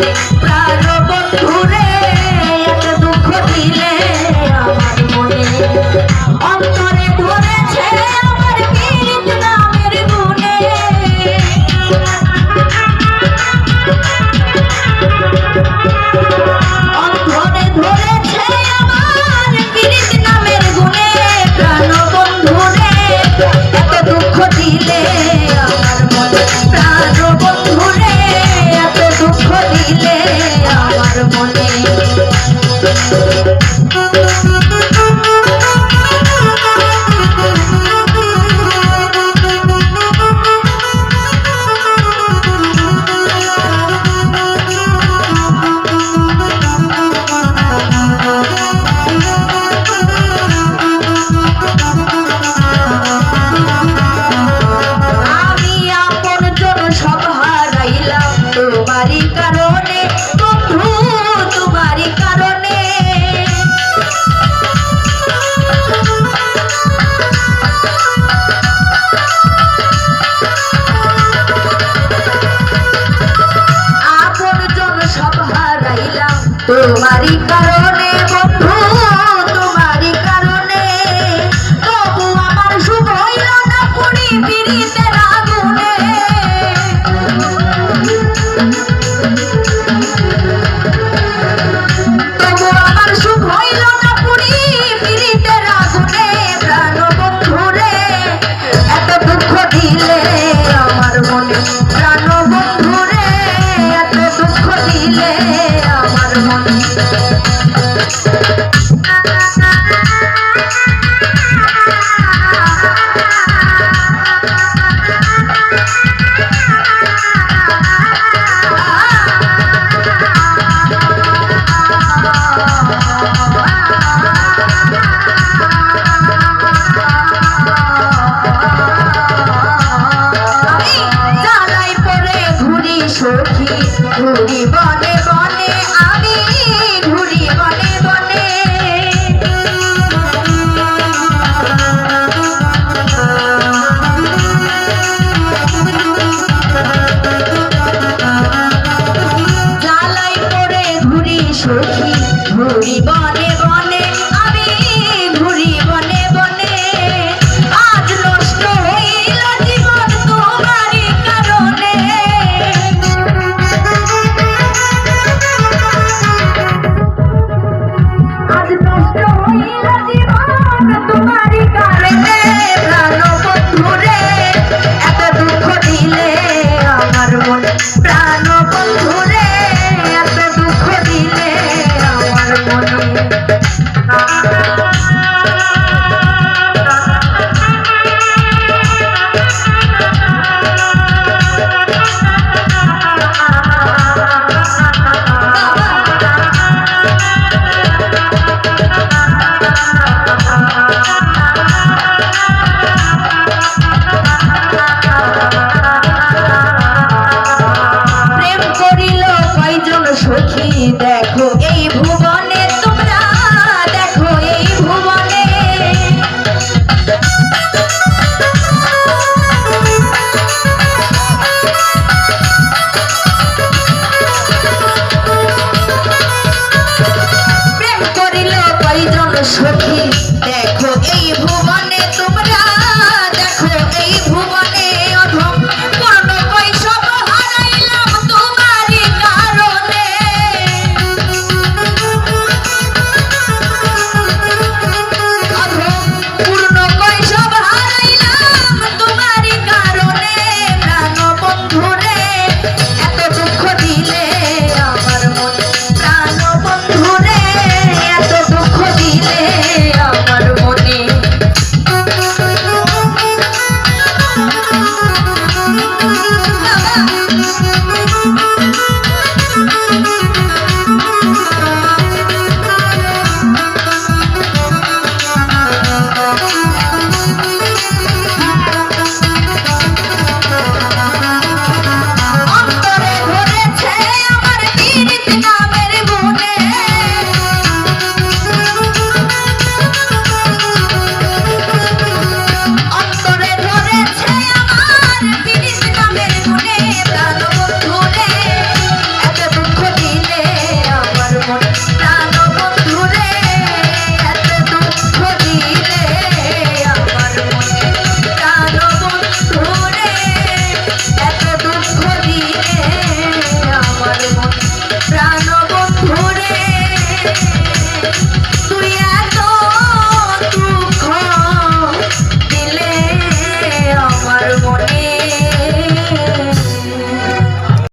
মনে প্রাণ বন্ধুরে এত দুঃখ দিলে আমার মনে অন্তরে ধরেছে আমার পীড়িত নামের গুণে অন্তরে ধরেছে আমার পীড়িত নামের গুণে প্রাণ বন্ধুরে এত দুঃখ দিলে আমার মনে প্রাণ বন্ধুরে এত দুঃখ দিলে আমার মনে তোমারই কারণে বন্ধু তোমারই কারণে আপনজন সব হারাইলাম তোমারই কারণে বন্ধু তোমারই কারণে তবু আমার শুভ হইল না পুরি পিরিতের আগুনে ঘুরি বনে বনে আমি ঘুরি বনে বনে জ্বালাই করে ঘুরি সখী ঘুরি বনে বনে আমি ঘুরি বনে বনে আজ নষ্ট হইল জীবন তোমারই কারণে তোমারই কারণে প্রাণ বন্ধুরে এত দুঃখ দিলে আমার মনে প্রাণ বন্ধুরে এত দুঃখ দিলে আমার মনে সখী দেখো এই ভুবনে তোমরা দেখো এই ভুবনে প্রেম করিল কয়জন সখী